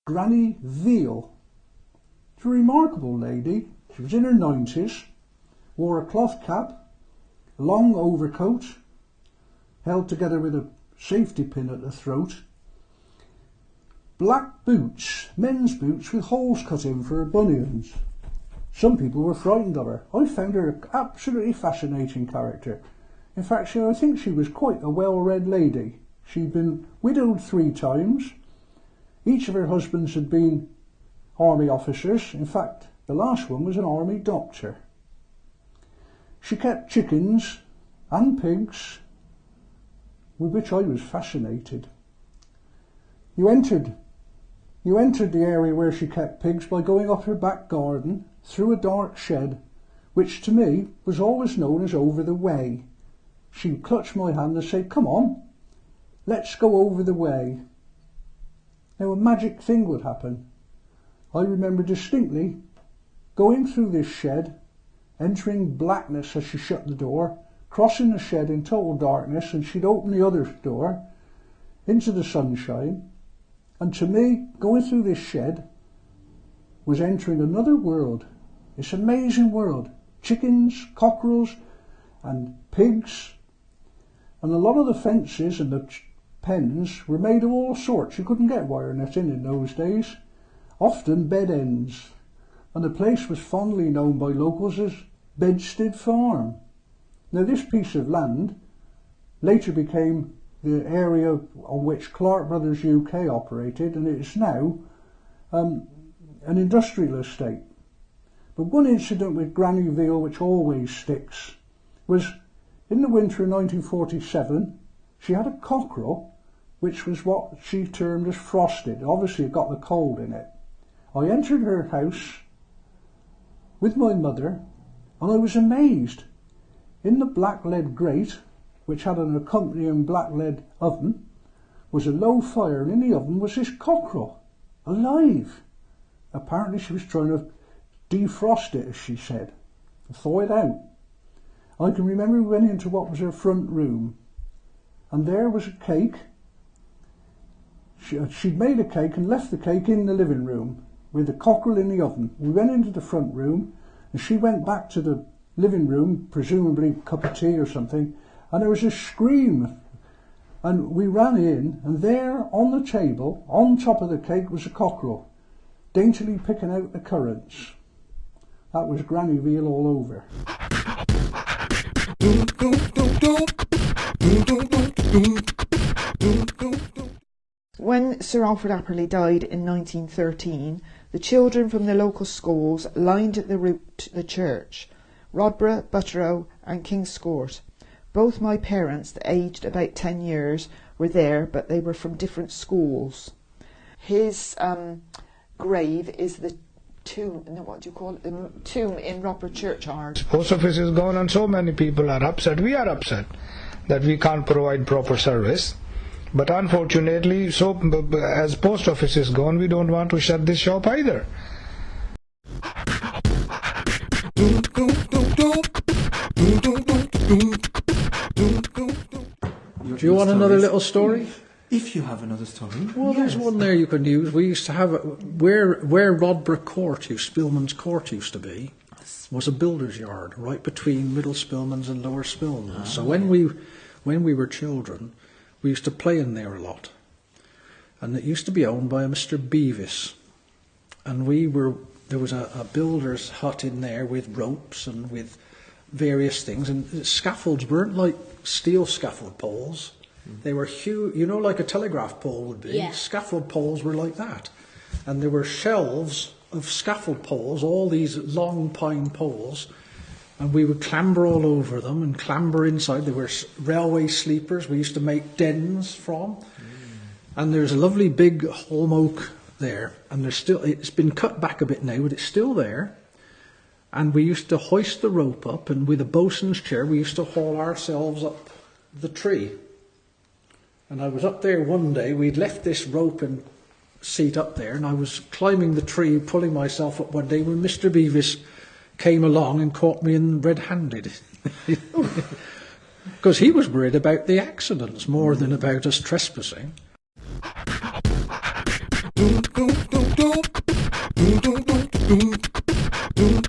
Granny Veal. She's a remarkable lady. She was in her 90s, wore a cloth cap, a long overcoat, held together with a safety pin at the throat, black boots, men's boots with holes cut in for her bunions. Some people were frightened of her. I found her an absolutely fascinating character. In fact, I think she was quite a well-read lady. She'd been widowed 3 times. Each of her husbands had been army officers. In fact, the last one was an army doctor. She kept chickens and pigs, with which I was fascinated. You entered the area where she kept pigs by going up her back garden, through a dark shed, which to me was always known as Over the Way. She'd clutch my hand and say, "Come on, let's go over the way." Now a magic thing would happen. I remember distinctly going through this shed, entering blackness as she shut the door, crossing the shed in total darkness, and she'd open the other door into the sunshine. And to me, going through this shed was entering another world. This amazing world. Chickens, cockerels and pigs. And a lot of the fences and the pens were made of all sorts. You couldn't get wire netting in those days. Often bed ends. And the place was fondly known by locals as Bedstead Farm. Now this piece of land later became the area on which Clark Brothers UK operated, and it is now an industrial estate. But one incident with Granny Veal which always sticks was in the winter of 1947, she had a cockerel which was what she termed as frosted. Obviously it got the cold in it. I entered her house with my mother and I was amazed. In the black lead grate, which had an accompanying black lead oven, was a low fire, and in the oven was this cockerel, alive. Apparently she was trying to defrost it, as she said, thaw it out. I can remember we went into what was her front room, and there was a cake. She'd made a cake and left the cake in the living room with the cockerel in the oven. We went into the front room, and she went back to the living room, presumably a cup of tea or something, and there was a scream, and we ran in, and there on the table, on top of the cake, was a cockerel, daintily picking out the currants. That was Granny Veal all over. When Sir Alfred Apperley died in 1913, the children from the local schools lined the route to the church. Rodborough, Butterrow and Kingscourt. Both my parents, aged about 10 years, were there, but they were from different schools. His grave is the tomb, no, what do you call it? The tomb in Rodborough Churchyard. Post office is gone and so many people are upset. We are upset that we can't provide proper service. But unfortunately, so as post office is gone, we don't want to shut this shop either. Do you want another little story? If you have another story. Well, yes. There's one there you can use. We used to have where Rodborough Court, Spillman's Court used to be, was a builder's yard right between Middle Spillman's and Lower Spillman's. So when we were children, we used to play in there a lot, and it used to be owned by a Mr. Beavis, and there was a builder's hut in there with ropes and with various things, and scaffolds weren't like steel scaffold poles. They were huge, like a telegraph pole would be. Yeah. Scaffold poles were like that. And there were shelves of scaffold poles, all these long pine poles, and we would clamber all over them and clamber inside. There were railway sleepers we used to make dens from. And there's a lovely big holm oak there, and it's been cut back a bit now, but it's still there. And we used to hoist the rope up, and with a bosun's chair we used to haul ourselves up the tree. And I was up there one day, we'd left this rope and seat up there, and I was climbing the tree, pulling myself up one day when Mr. Beavis came along and caught me in red-handed. Because he was worried about the accidents more than about us trespassing. Doom,